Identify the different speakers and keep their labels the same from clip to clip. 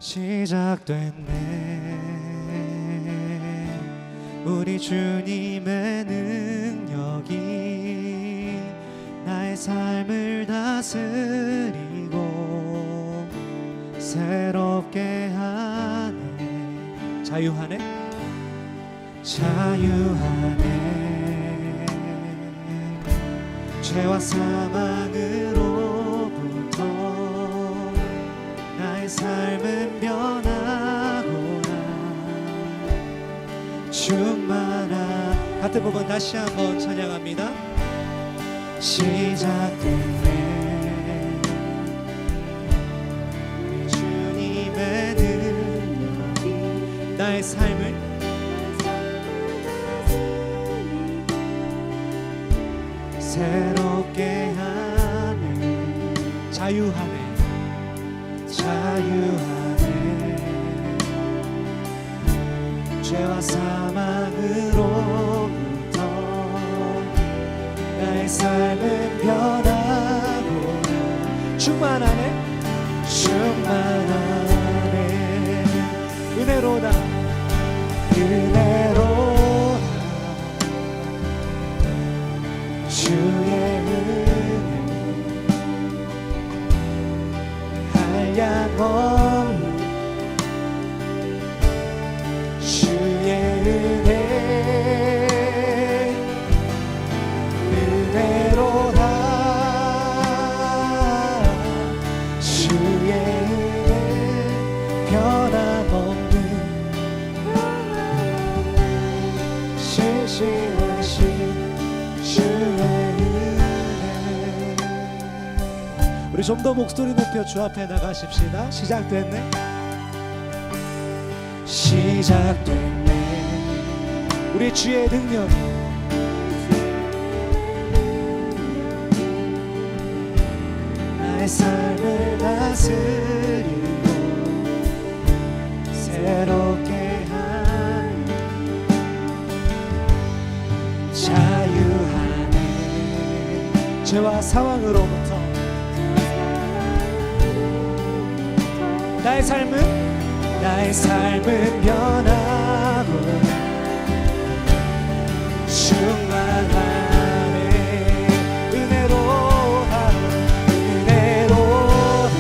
Speaker 1: 시작됐네. 우리 주님의 능력이 나의 삶을 다스리고 새롭게 하네. 자유하네. 자유하네. 죄와 사망으로부터 나의 삶은 변하구나. 충만한 같은 부분 다시 한번 찬양합니다. 시작됐네. 우리 주님의 능력이 나의 삶을 새롭게 하네. 자유하네. 자유하네. 죄와 사망으로부터 나의 삶은 변하구나. 충만하네. 충만하네. 은혜로다. 은혜로다. 주의 은혜 한량없는 주의 은혜 은혜로다. 주의 은혜 변함없는 신실하신 주의 우리 좀 더 목소리 높여 주 앞에 나가십시다. 시작됐네. 시작됐네. 우리 주의 능력 나의 삶을 다스리고 새롭게 한 자유하네. 죄와 상황으로부터 나의 삶은 변하고 충만하네. 은혜로다. 은혜로다.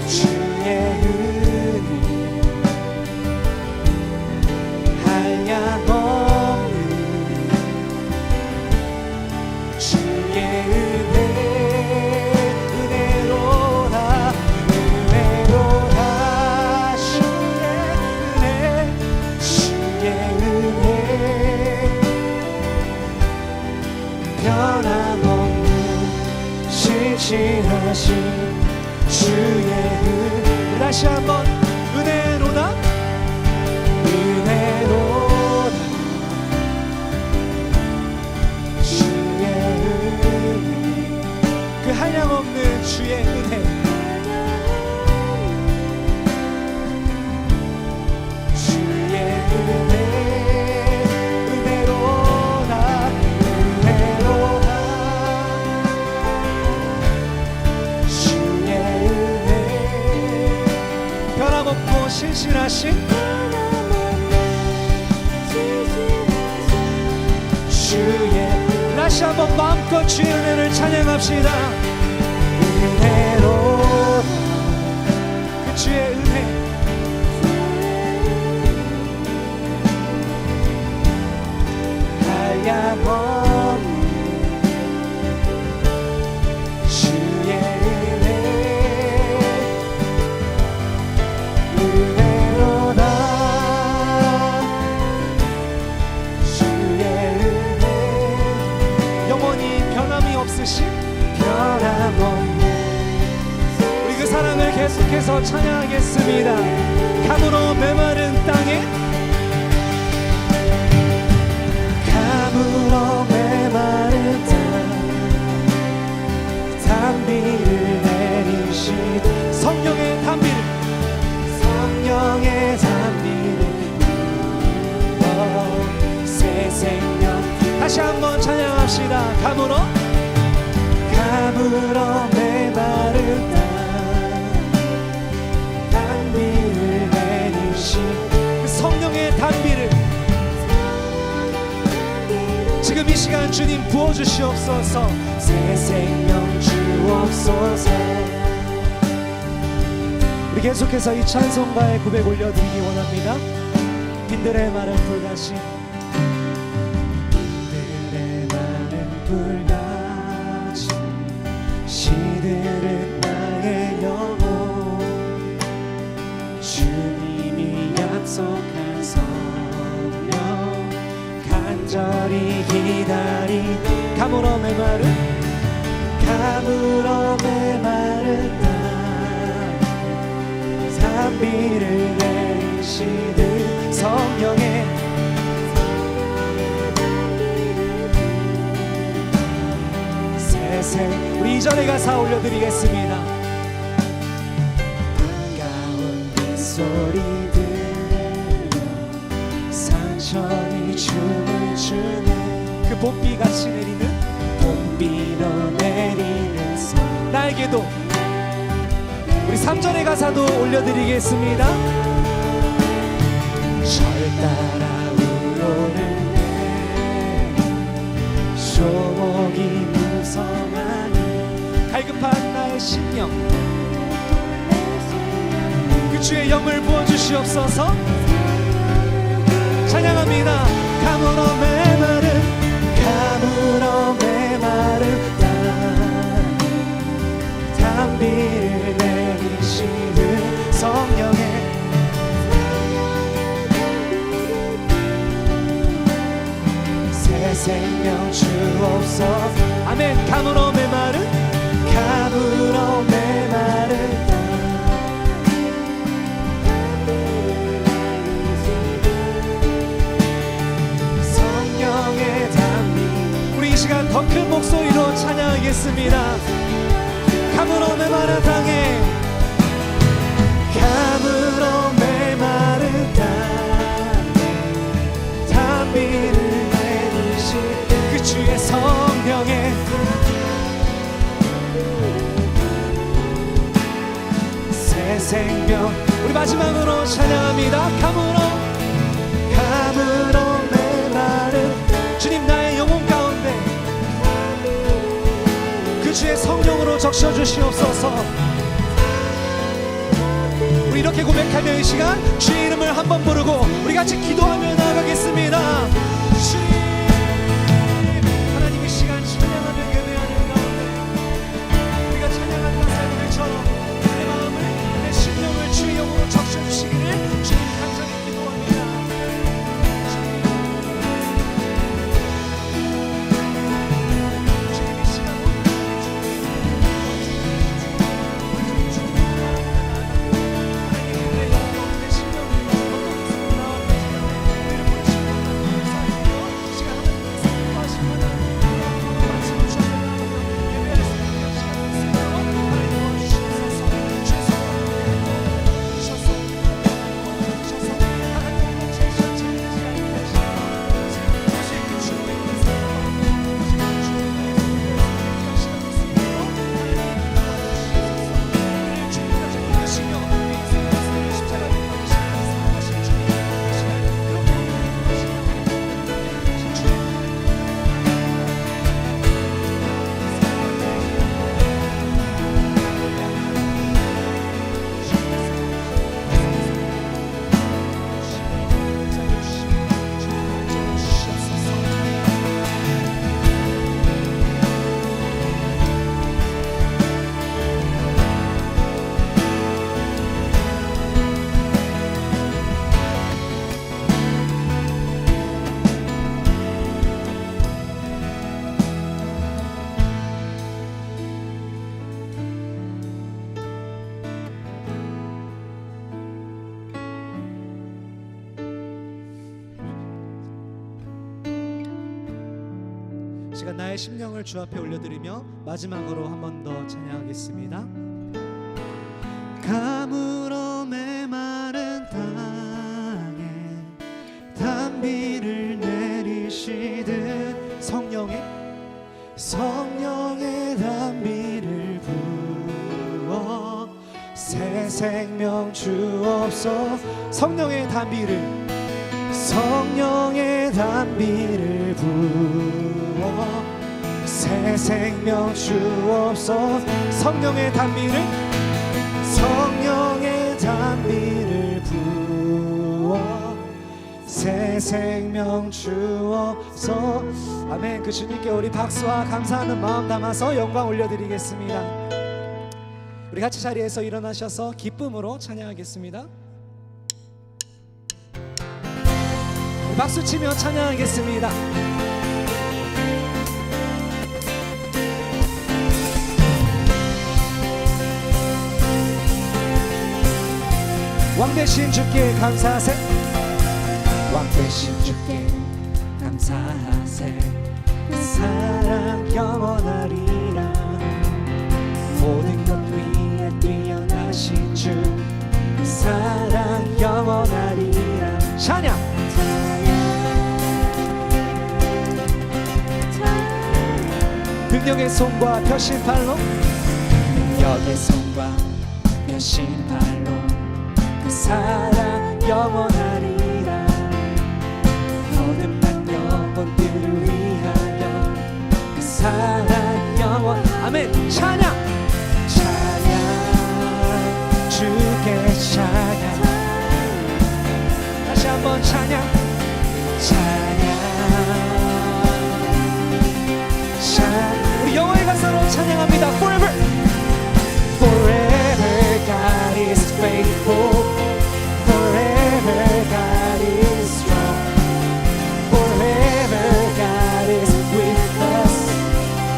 Speaker 1: 주의 은혜 한량없는 주의 은혜 변함없는 신실하신 주의 은혜. 다시 한번 은혜로다. 은혜로다. 주의 은혜 그 한량없는 주의 은혜 주의 은혜 신실하신 주의 다시 한번 마음껏 주의 은혜를 찬양합시다. 은혜로 그 주의 은혜 한량없는 주의 변함없는 우리 그 사랑을 계속해서 찬양하겠습니다. 감으로 메마른 땅에 감으로 메마른 땅 단비를 내리시되 성령의 단비를 새 생명 다시 한번 찬양합시다. 감으로 메마른 땅 주님 부어주시옵소서.
Speaker 2: 새 생명 주옵소서.
Speaker 1: 우리 계속해서 이 찬송가의 고백 올려드리기 원합니다. 빈들의 마른 불같이,
Speaker 2: 빈들의 마른 불같이 시들은 나의 영혼, 주님이 약속한 성령 간절히 기다리.
Speaker 1: 가물어 메마른
Speaker 2: 가물어 메마른 땅 산비를 내리시듯 성령의 새생.
Speaker 1: 우리 이전의 가사 올려드리겠습니다.
Speaker 2: 반가운 빗소리 들려 산천이 춤을 추네.
Speaker 1: 그 봄비같이 내리는
Speaker 2: 봄비로 내리는 성.
Speaker 1: 나에게도. 우리 3절의 가사도 올려드리겠습니다.
Speaker 2: 절 따라 우러르네 소목이 무성하니.
Speaker 1: 갈급한 나의 심령, 그 주의 영을 부어주시옵소서. 찬양합니다. 가물어 메마른
Speaker 2: 가물어 메마른 땅 담비를 내리시는 성령의 새 생명 주옵소서.
Speaker 1: 아멘. 가물어 메마른
Speaker 2: 가물어 메마른 땅 성령의 담비.
Speaker 1: 우리 이 시간 더 큰 목소리로 찬양하겠습니다. 가물어 메마른 땅에
Speaker 2: 가물어 메마른 땅 담비를 내리시
Speaker 1: 그 주의 성령의
Speaker 2: 새 생명.
Speaker 1: 우리 마지막으로 찬양합니다. 가물어
Speaker 2: 메마른
Speaker 1: 주님 나의 영혼 가운데 그 주의 성령으로 적셔주시옵소서. 우리 이렇게 고백하며 이 시간 주의 이름을 한번 부르고 우리 같이 기도하며 나아가겠습니다. 주님, 하나님 이 시간 찬양하며 예배하는 가운데 우리가 찬양하는 가사들처럼 내 마음을 내 심령을 주의 영으로 적셔주시기를 주님 간절히 기도합니다. 주님 이 시간 시간 나의 심령을 주 앞에 올려드리며 마지막으로 한 번 더 찬양하겠습니다.
Speaker 2: 가물어 메마른 땅에 담비를 내리시듯 성령의 담비를 부어 새 생명 주옵소서.
Speaker 1: 성령의 담비를
Speaker 2: 성령의 단비를 부어 새 생명 주옵소서. 성령의 단비를 부어 새 생명 주옵소서. 아멘. 그 주님께 우리 박수와 감사하는 마음 담아서 영광 올려드리겠습니다. 우리 같이 자리에서 일어나셔서 기쁨으로 찬양하겠습니다. 박수 치며 찬양하겠습니다. 왕 대신 주께 감사하세. 왕 대신 주께 감사하세. 사랑 영원하리라. 모든 것 위에 뛰어나신 주 사랑 영원하리라. 찬양. 능력의 손과 펴신팔로 능력의 손과 펴신팔로 그 사랑 영원하리라. 모든 만 영혼들을 위하여 그 사랑 영원. 아멘. 찬양. 찬양 주께 찬양. 다시 한번 찬양. 우리 영어의 가사로 찬양합니다. Forever, forever God is faithful. Forever God is strong. Forever God is with us.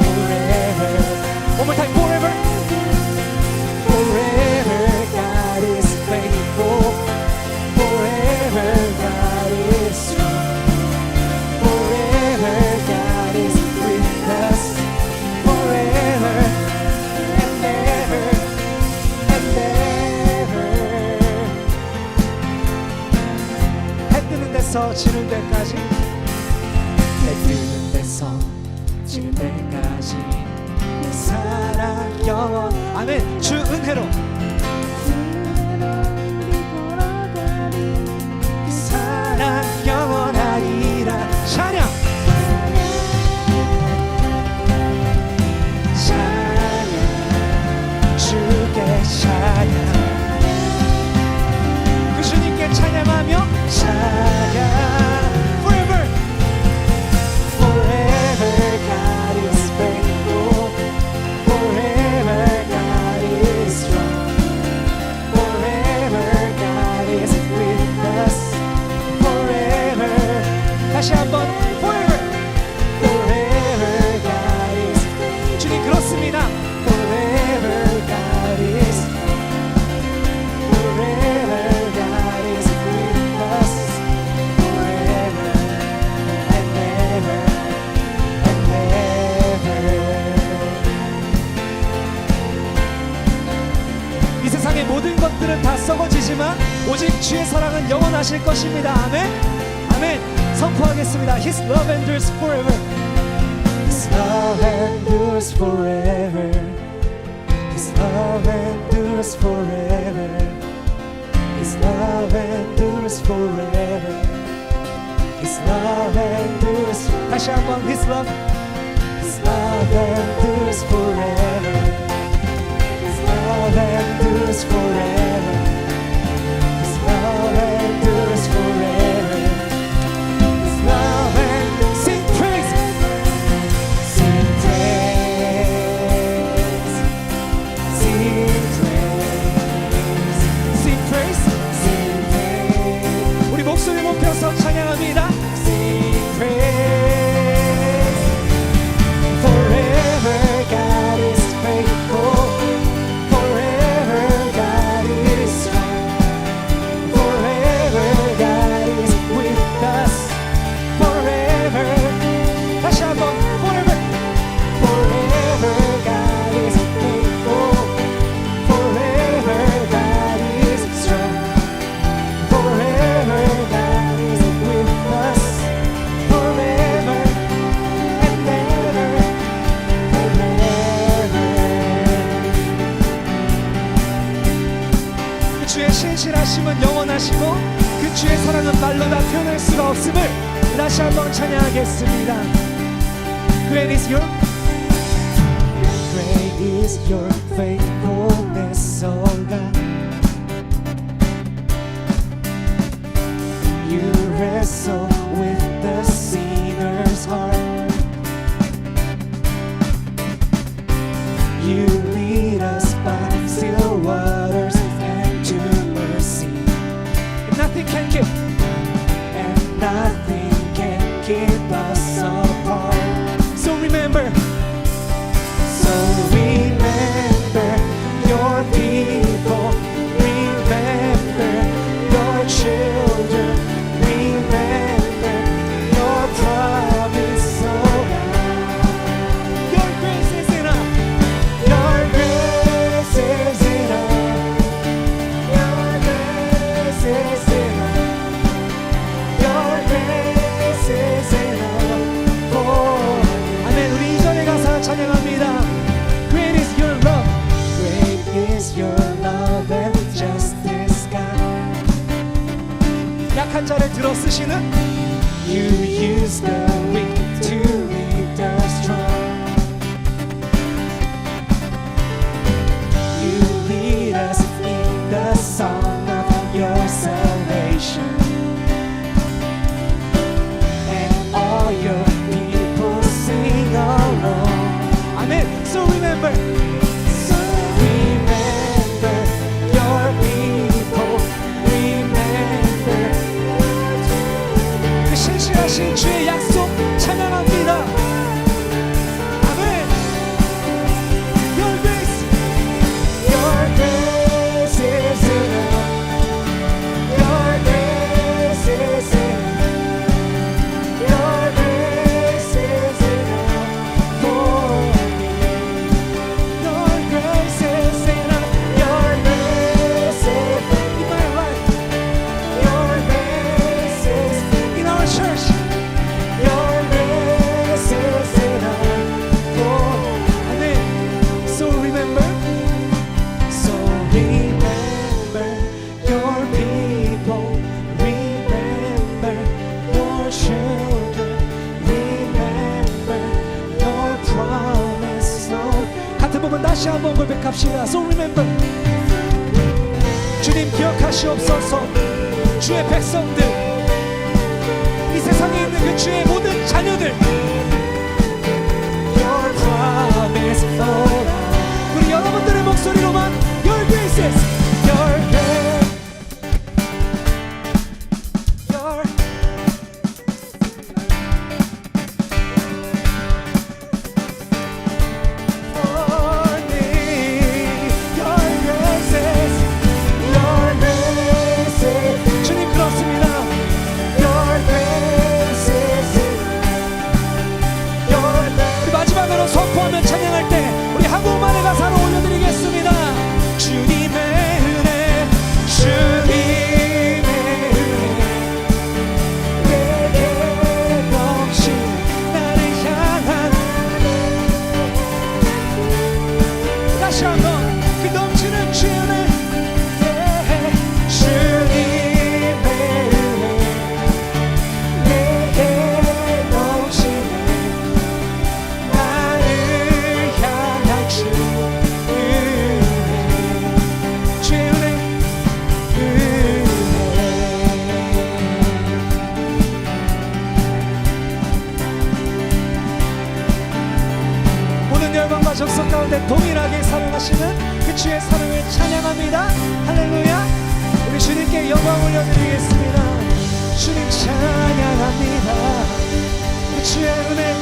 Speaker 2: Forever. One more time. Forever, forever God is faithful. Forever God is strong. Forever God is with us. Forever and ever and ever. 해 뜨는 데서 지는 데까지. 해 뜨는 데서 지는 데까지 내 사랑 영원. 아멘. 주 은혜로 사랑 영원하리라. 찬양. 찬양 주께 찬양. 그 주님께 찬양하며 찬양. Forever, forever God is faithful. Forever God is strong. Forever God is with us. Forever. 다시 한번. Forever, forever God is. 주님 그렇습니다. Forever God is. Forever God is with us. Forever and ever and ever. 이 세상의 모든 것들은 다 썩어지지만 오직 주의 사랑은 영원하실 것입니다. 아멘. 아멘. 선포하겠습니다. His love endures forever. His love endures forever. His love endures forever. His love endures forever. His love endures. 다시 한번. His love. His love endures forever. His love endures forever. His love endures forever. His love endures. Sing praise. Sing praise. Sing praise. Sing praise. Sing praise. 우리 목소리 높여서 찬양합니다. Sing praise. Forever God is faithful. Forever God is 말로 다 표현할 수가 없음을 다시 한번 찬양하겠습니다. Great is your faithfulness, oh God. You wrestle with the sinner's heart. You lead us by still waters and to mercy. And nothing can keep us apart. So remember your people, remember your children, remember your promise, oh God. Your grace is enough. Your grace is enough. Your grace is enough. Your grace is enough for me. 아멘. 우리 2절의 가사 찬양합니다. Great is your love. Great is your love and justice, God. 약한 자를 들어 쓰시는 You use the weak to lead the strong. You lead us in the song of your salvation. And all your people sing along. Amen. So remember your people, remember 그 신실하신 주의 약속 찬양합니다. 아멘. Your grace is enough. Your grace is enough. Your grace is enough for me. Your grace is enough. Your grace is in my life. Your grace is in our church. Your grace is enough for Amen. So remember your people, remember your children, remember your promise. 같은 부분 다시 한번 고백합시다. So remember 주님 기억하시옵소서. 주의 백성들, 이 세상에 있는 그 주의 모든 자녀들 Your promise, Lord. 우리 여러분들의 목소리로만 Your graces, Your grace, Your for me. Your graces, Your graces. 주님 그렇습니다. Your graces, Your grace. 마지막으로 선포하며 찬양할 때 우리 한국말의 가사로 올려드리겠습니다. 주님의 은혜, 주님의 은혜 내게 넘친 나를 향한 다시 한번 그 넘치는 주의 은혜 주님의 은혜 내게 넘치네 나를 향한 주의 은혜 모든 열방과 적성 가운데 동일하게 사랑하시는 그 주의 사랑을 찬양합니다. 할렐루야. 우리 주님께 영광 올려드리겠습니다. 주님 찬양합니다. 그 주의 은혜,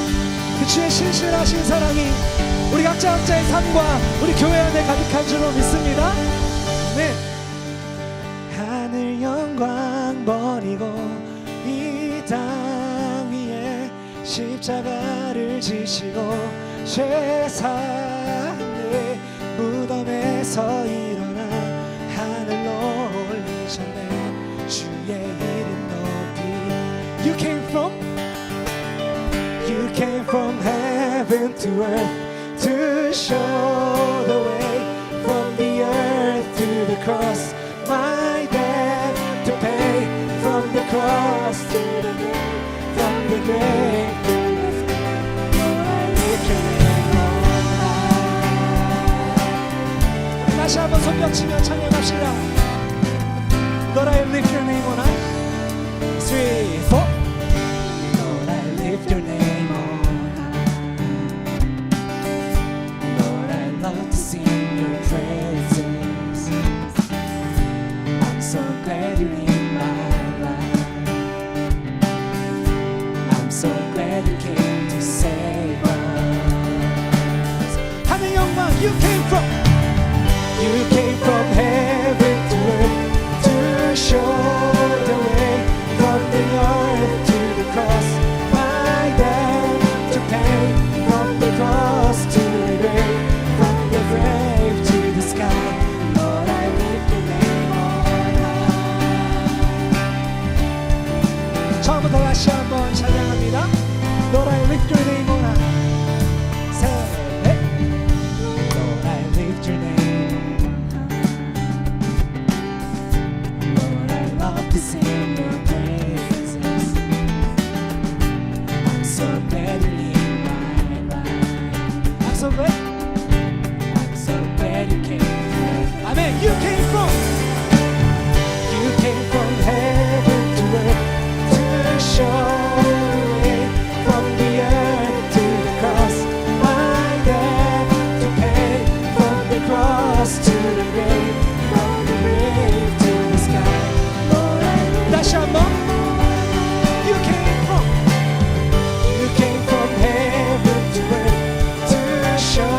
Speaker 2: 그 주의 신실하신 사랑이 우리 각자의 삶과 우리 교회 안에 가득한 줄로 믿습니다. 네. 하늘 영광 버리고 이 땅 위에 십자가를 지시고 세상의 무덤에서 일어나 하늘로 올리셨네 주의 이름 높이 You came from heaven to earth to show the way from the earth to the cross my debt to pay from the cross grave to the sky. Lord, I lift your name on high. 우리 다시 한번 손뼉치며 찬양합시다. Lord, I lift your name on high. 3, 4. Lord, I lift your name on high. Lord, I love to sing your praises. I'm so glad you're in my life. I'm so glad you came to save us. 하늘 영광, you came from heaven to earth to show the way from the earth to the cross. My debt to pay from the cross to the grave, from the grave to the sky. Lord, I lift your name on high. 처음부터 다시 한번 찬양합니다. Lord, I lift your name on high. 셋, 넷. Lord, I lift your name. Lord, I love to sing your praises. I'm so glad you're in my life. I'm so glad. I'm so glad you came. Amen. You came from heaven to earth to show the way from the earth to the cross. My debt to pay from the cross to the grave, from the grave to the sky. Lord, I da시 한번. You came from heaven to earth to show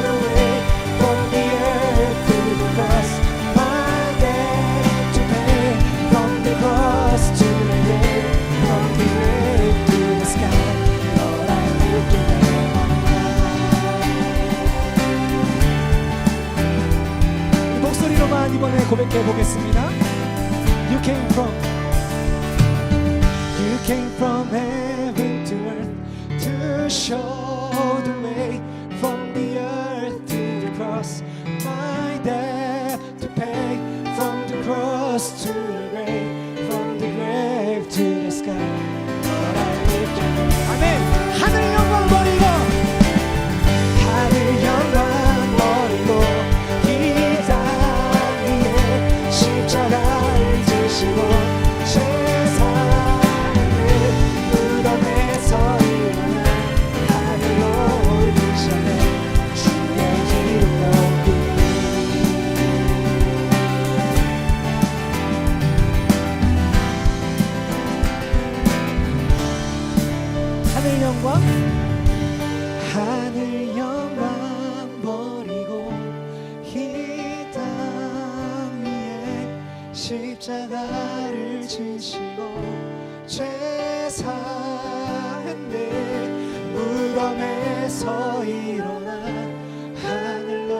Speaker 2: the way from the earth to the cross. My debt to pay from the cross to the grave, from the grave to the sky. Lord, I lift your name on high. 이 목소리로만 이번에 고백해 보겠습니다. You came from heaven to earth to show the way from the earth to the cross. My debt to pay from the cross to the grave, from the grave to the sky. Lord, I lift your name. 아멘. 하늘 영광 버리고 이 땅 위에 십자가를 지시고 세상을 무덤에서 일어나 하늘로 올리셨네. 주의 이름 높이 하늘 영광 버리고 이 땅 위에 십자가를 지시고 죄사했네. 무덤에서 일어나 하늘로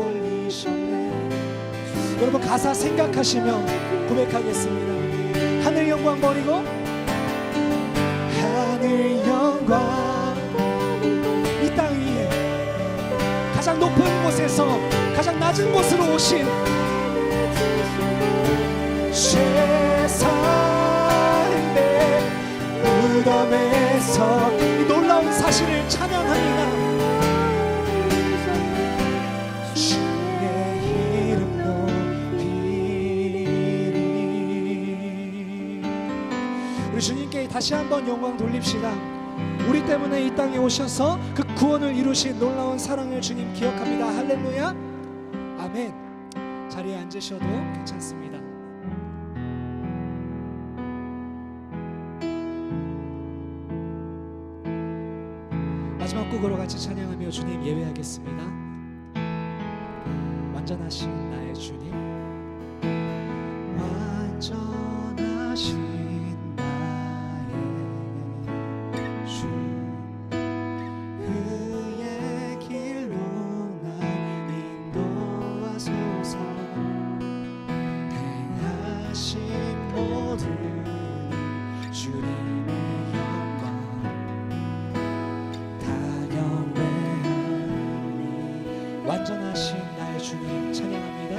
Speaker 2: 올리셨네. 여러분 가사 생각하시며 고백하겠습니다. 하늘 영광 버리고 하늘 영광 이 땅 위에 가장 높은 곳에서 가장 낮은 곳으로 오신 죄사했네. 무덤에서 이 놀라운 사실을 찬양합니다. 주의 이름 높이리. 우리 주님께 다시 한번 영광 돌립시다. 우리 때문에 이 땅에 오셔서 그 구원을 이루신 놀라운 사랑을 주님 기억합니다. 할렐루야. 아멘. 자리에 앉으셔도 괜찮습니다. 마지막 곡으로 같이 찬양하며 주님 예배하겠습니다. 완전하신 나의 주님, 완전하신 완전하신 나의 주님 찬양합니다.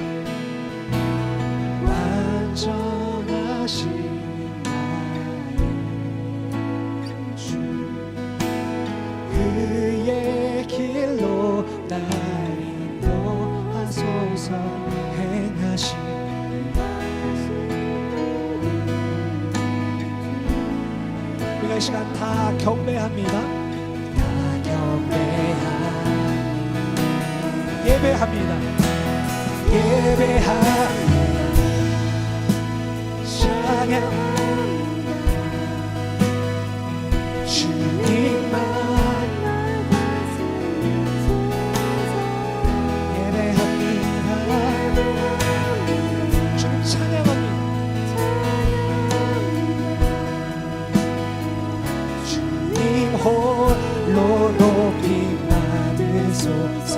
Speaker 2: 우리가 이 시간 다 경배합니다. 다 경배합니다. 예배합니다. 예배합니다. 찬양 주님만 예배합니다. 주님 찬양합니다. 주님 홀로 높임 받으소서.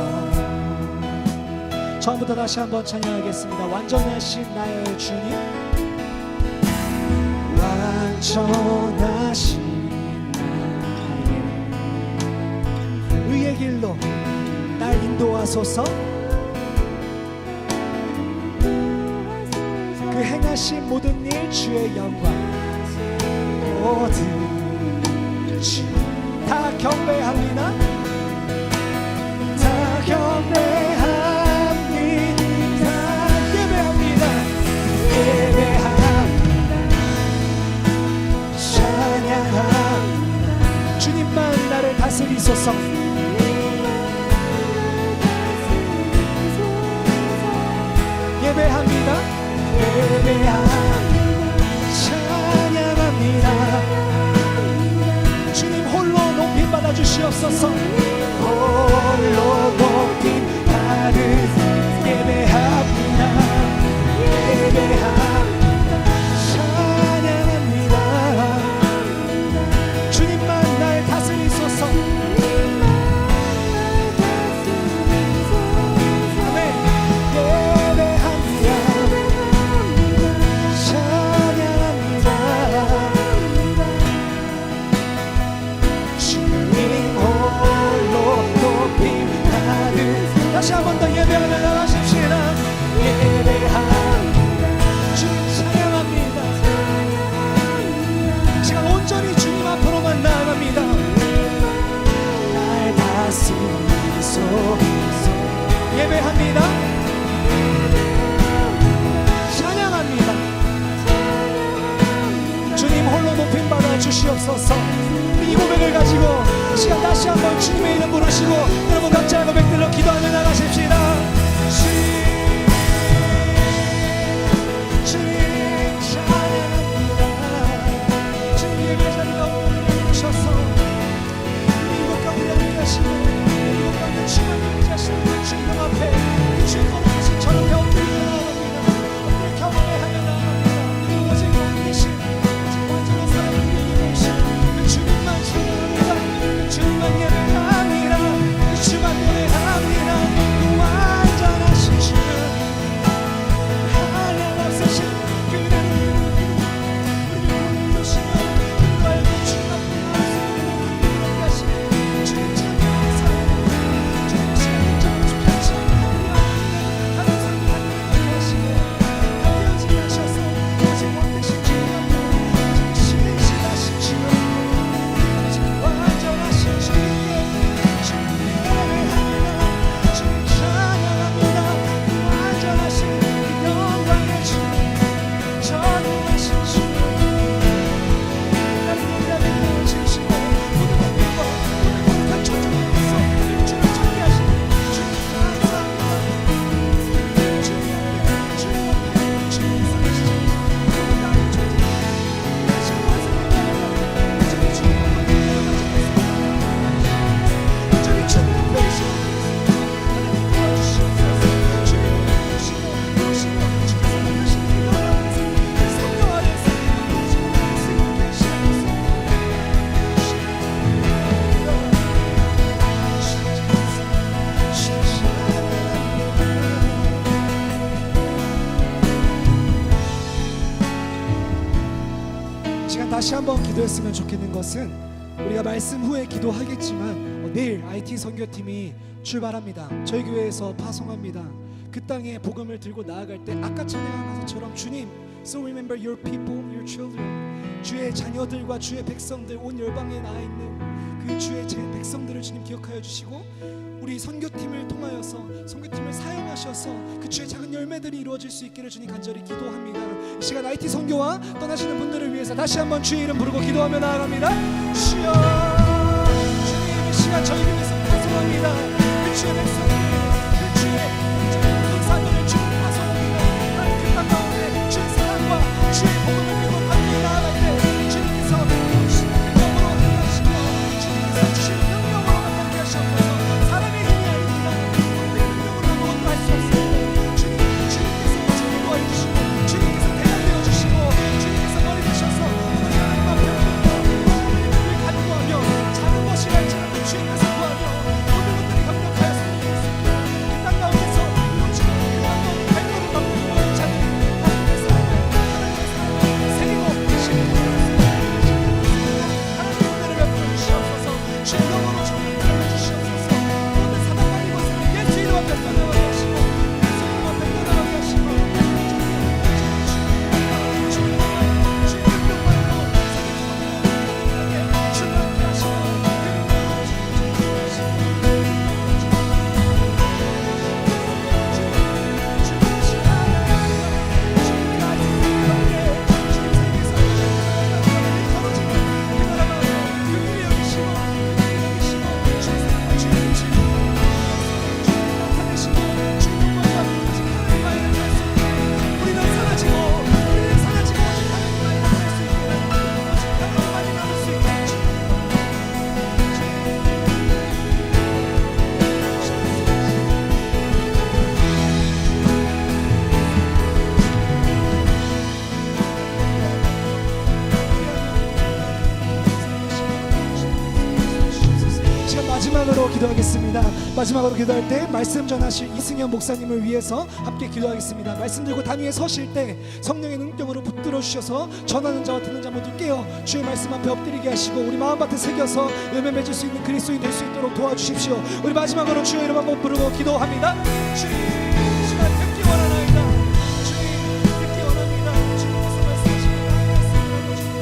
Speaker 2: 처음부터 다시 한번 찬양하겠습니다. 완전하신 나의 주님, 완전하신 의의 길로 날 인도하소서. 그 행하신 모든 일 주의 영광 모든 주 다 경배합니다. 다 경배합니다. 예배합니다. 예배합니다. 찬양합니다. 주님만 나를 다스리소서. 예배합니다. 예배합니다. 찬양합니다. 주님 홀로 높임 받아 주시옵소서. 홀로 높임 받으 예배합니다. 예배합니다. 찬양합니다. 주님만 날 다스리소서. 다시 한 번 더 예배하며 나가십시다. 예배합니다. 주님 찬양합니다. 시간 온전히 주님 앞으로만 나아갑니다. 날 다스리소서. 예배합니다. 찬양합니다. 주님 홀로 높임 받아 주시옵소서. 이 고백을 가지고 이 시간 다시 한번 주님의 이름 부르시고 여러분 각자의 고백들로 기도하며 나가십시다. 주님 찬양합니다. 주님 예배 자리가 오늘 오셔서 이곳 가운데 우리 자신을 이곳 가운데 주님 우리 자신을 주님 앞에 주의 거룩하신 저를 엎드리며 나아갑니다. 엎드려 경배하며 나아갑니다. 오직 왕이신 오직 완전한 사랑을 이루신 주님만 찬양합니다. 주님만 예배합니다. 주만 노래합니다. 완전하신 주 하늘 앞서신 그대를 우리를 부르시며 그리고 알고 주님 앞에 나아가신 주님 찬양하사 주님 시간을 정하신 편지 다른 사람을 하시고 하여지 하셔서 오직 왕되신 주님 앞에 신실하신 주님 완전하신 주님께 주님 예배합니다. 주님 찬양합니다. 완전하신 영광의 주님 전능하신 주님 나를 인자를 주시고 모든 것과 모든 거룩한 천국에서 주님 참여하시는 주님 감사합니다. 주님 앞에 주님 앞에 주님 살아주시고 나의 존재 다시 완성합니다. 주님 주님 앞에 주님 주님 앞에 시간 다시 한번 기도했으면 좋겠는 것은 우리가 말씀 후에 기도하겠지만 내일 IT 선교팀이 출발합니다. 저희 교회에서 파송합니다. 그 땅에 복음을 들고 나아갈 때 아까 찬양한 것처럼 주님 So remember your people, your children 주의 자녀들과 주의 백성들 온 열방에 나와 있는 그 주의 제 백성들을 주님 기억하여 주시고 우리 선교팀을 통하여서 선교팀을 사용하셔서 그 주의 작은 열매들이 이루어질 수 있기를 주님 간절히 기도합니다. 이 시간 IT 선교와 떠나시는 분들을 위해서 다시 한번 주의 이름 부르고 기도하며 나아갑니다. 주여, 주님 이 시간 저희 위해서 파송합니다. 그 주의 백성들, 그 주의 사도를 주님 파송합니다. 그 땅 가운데 주의 사랑과 주의 복음을 들고 함께 나아갈 때 주님께서 영으로 행하시고 주님께서 주신 능력으로 함께 하셔서 사람의 힘이 아닙니다. 우리의 능력으로 아무것도 할 수 없습니다. 주님께서 우리를 도와주시고 주님께서 대답되어 주시고 주님께서 머리 되셔서 우리 하나님 앞에 우리를 간구하며 작은 것이 할지라도 주님께서 구하며 모든 것들이 강력하여서 이 땅 가운데서 이루어지고 그 땅 가운데 발걸음 밟고 있는 자들이 하나님의 사랑을 새기고 하나님의 은혜를 베풀어 주시옵소서. 주의 영으로 저를 인도해 주시옵소서. 모든 사단과 이곳을 예수 이름 앞에 떠나가게 하시고 예수 이름 앞에 떠나가게 하시고 주의 능력만으로 세계 충만하게 하시고 마지막으로 기도하겠습니다. 마지막으로 기도할 때 말씀 전하실 이승현 목사님을 위해서 함께 기도하겠습니다. 말씀 들고 단위에 서실 때 성령의 능력으로 붙들어 주셔서 전하는 자와 듣는 자 모두 깨어 주의 말씀 앞에 엎드리게 하시고 우리 마음밭에 새겨서 열매 맺을 수 있는 그리스도인 될 수 있도록 도와주십시오. 우리 마지막으로 주의 이름 한번 부르고 기도합니다. 주님 이 시간 듣기 원하나이다. 주님 듣기 원합니다. 주님께서 말씀하시는 나의 말씀을 주님.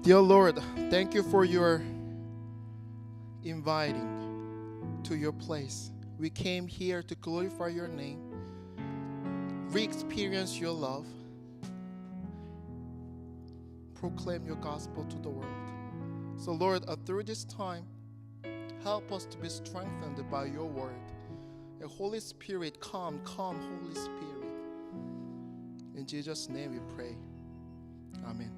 Speaker 3: Dear Lord, thank you for your inviting to your place. We came here to glorify your name, re-experience your love, proclaim your gospel to the world. So Lord, through this time, help us to be strengthened by your word. And Holy Spirit, come, Holy Spirit. In Jesus' name we pray. Amen.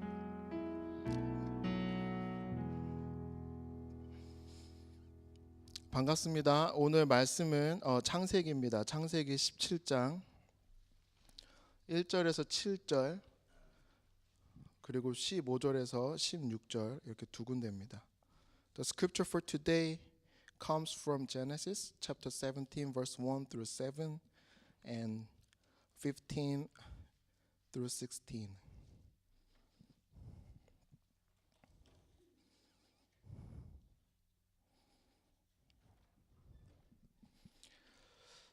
Speaker 3: 반갑습니다. 오늘 말씀은 창세기입니다. 창세기 17장 1절에서 7절 그리고 15절에서 16절 이렇게 두 군데입니다. The scripture for today comes from Genesis chapter 17 verse 1 through 7 and 15 through 16.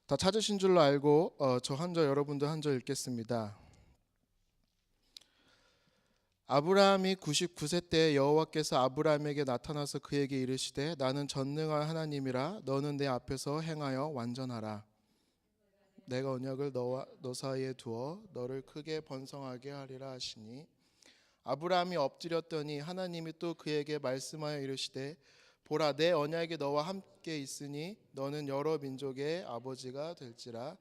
Speaker 3: 다 찾으신 줄로 알고 저 한 절 여러분도 한 절 읽겠습니다. 아브라함이 99세 때 여호와께서 아브라함에게 나타나서 그에게 이르시되 나는 전능한 하나님이라 너는 내 앞에서 행하여 완전하라. 내가 언약을 너와 너 사이에 두어 너를 크게 번성하게 하리라 하시니 아브라함이 엎드렸더니 하나님이 또 그에게 말씀하여 이르시되 보라 내 언약이 너와 함께 있으니 너는 여러 민족의 아버지가 될지라.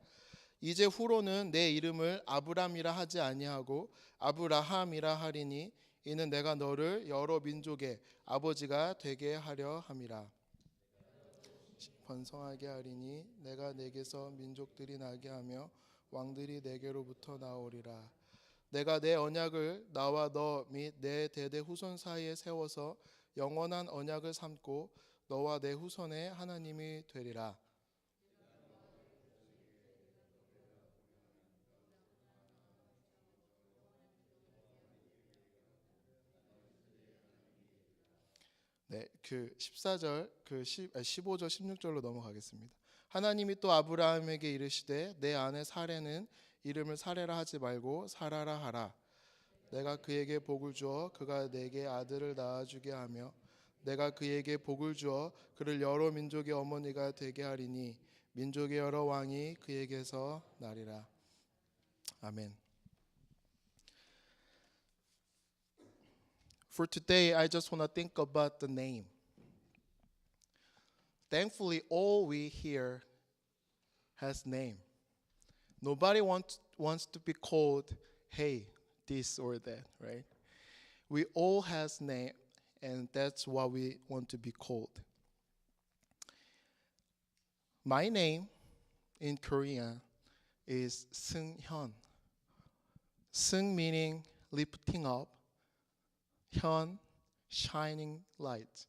Speaker 3: 이제 후로는 내 이름을 아브람이라 하지 아니하고 아브라함이라 하리니 이는 내가 너를 여러 민족의 아버지가 되게 하려 함이라. 번성하게 하리니 내가 내게서 민족들이 나게 하며 왕들이 내게로부터 나오리라. 내가 내 언약을 나와 너 및 내 대대 후손 사이에 세워서 영원한 언약을 삼고 너와 내 후손의 하나님이 되리라. 네, 그 14절, 15절, 16절로 넘어가겠습니다. 하나님이 또 아브라함에게 이르시되 내 아내 사레는 이름을 사레라 하지 말고 사라라 하라. 내가 그에게 복을 주어 그가 내게 아들을 낳아주게 하며 내가 그에게 복을 주어 그를 여러 민족의 어머니가 되게 하리니 민족의 여러 왕이 그에게서 나리라. 아멘. For today, I just want to think about the name. Thankfully, all we here has name. Nobody wants to be called, hey, this or that, right? We all has name, and that's what we want to be called. My name in Korean is Seung Hyun. Seung meaning lifting up. Hyun, shining light,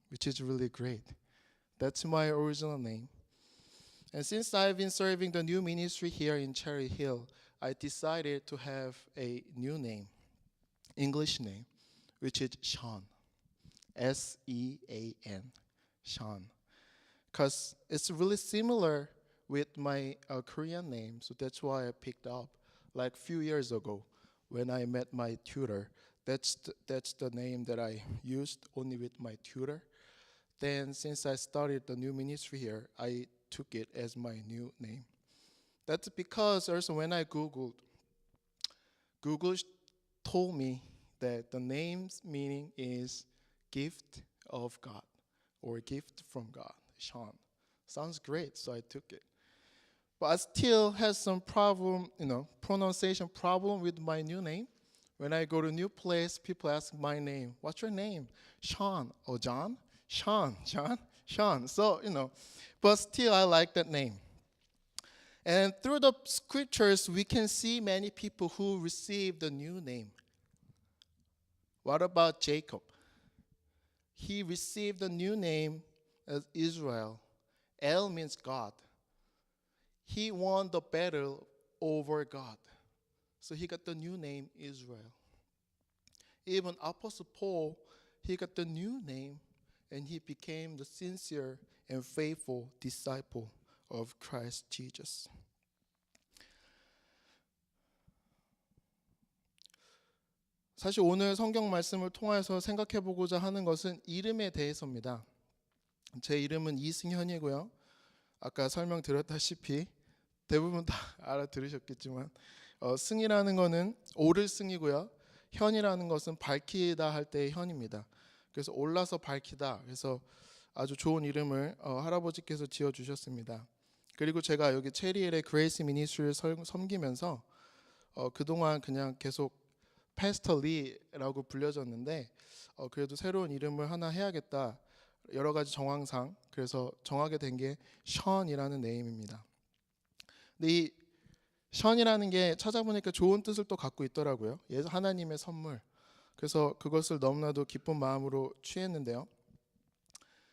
Speaker 3: which is really great. That's my original name. And since I've been serving the new ministry here in Cherry Hill, I decided to have a new name, English name, which is Sean, S-E-A-N, Sean. Because it's really similar with my Korean name, so that's why I picked up like a few years ago when I met my tutor. That's the name that I used only with my tutor. Then since I started the new ministry here, I took it as my new name. That's because also when I Googled, Google told me that the name's meaning is gift of God or gift from God, Sean. Sounds great, so I took it. But I still have some problem, pronunciation problem with my new name. When I go to a new place, people ask my name. What's your name? Sean. Oh, John? Sean. Sean. So, but still I like that name. And through the scriptures, we can see many people who received the new name. What about Jacob? He received a new name as Israel. El means God. He won the battle over God. So he got the new name Israel. Even Apostle Paul, he got the new name and he became the sincere and faithful disciple of Christ Jesus. 사실 오늘 성경 말씀을 통해서 생각해 보고자 하는 것은 이름에 대해서입니다. 제 이름은 이승현이고요. 아까 설명드렸다시피 대부분 다 알아들으셨겠지만 승이라는 것은 오를 승이고요. 현이라는 것은 밝히다 할 때의 현입니다. 그래서 올라서 밝히다. 그래서 아주 좋은 이름을 할아버지께서 지어주셨습니다. 그리고 제가 여기 체리힐의 그레이스 미니스트리를 섬기면서 그동안 그냥 계속 패스터 리라고 불려졌는데 그래도 새로운 이름을 하나 해야겠다. 여러 가지 정황상 그래서 정하게 된 게 션이라는 네임입니다. 근데 이 션이라는 게 찾아보니까 좋은 뜻을 또 갖고 있더라고요. 하나님의 선물. 그래서 그것을 너무나도 기쁜 마음으로 취했는데요.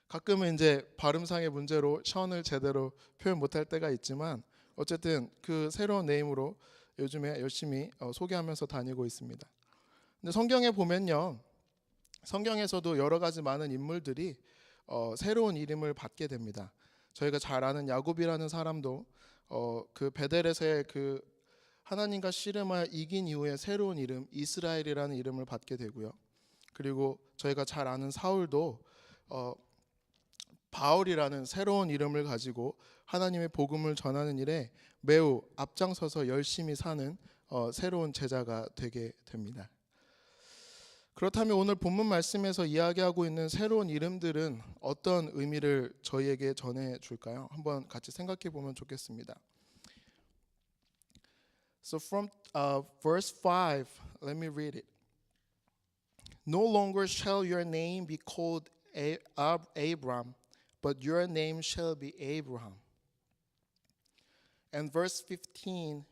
Speaker 3: 가끔은 이제 발음상의 문제로 션을 제대로 표현 못할 때가 있지만 어쨌든 그 새로운 네임으로 요즘에 열심히 소개하면서 다니고 있습니다. 근데 성경에 보면요. 성경에서도 여러 가지 많은 인물들이 새로운 이름을 받게 됩니다. 저희가 잘 아는 야곱이라는 사람도 그 베델에서의 그 하나님과 씨름하여 이긴 이후에 새로운 이름 이스라엘이라는 이름을 받게 되고요. 그리고 저희가 잘 아는 사울도 바울이라는 새로운 이름을 가지고 하나님의 복음을 전하는 일에 매우 앞장서서 열심히 사는 새로운 제자가 되게 됩니다. 그렇다면 오늘 본문 말씀에서 이야기하고 있는 새로운 이름들은 어떤 의미를 저희에게 전해줄까요? 한번 같이 생각해 보면 좋겠습니다. So from verse 5, let me read it. No longer shall your name be called Abram, but your name shall be Abraham. And verse 15,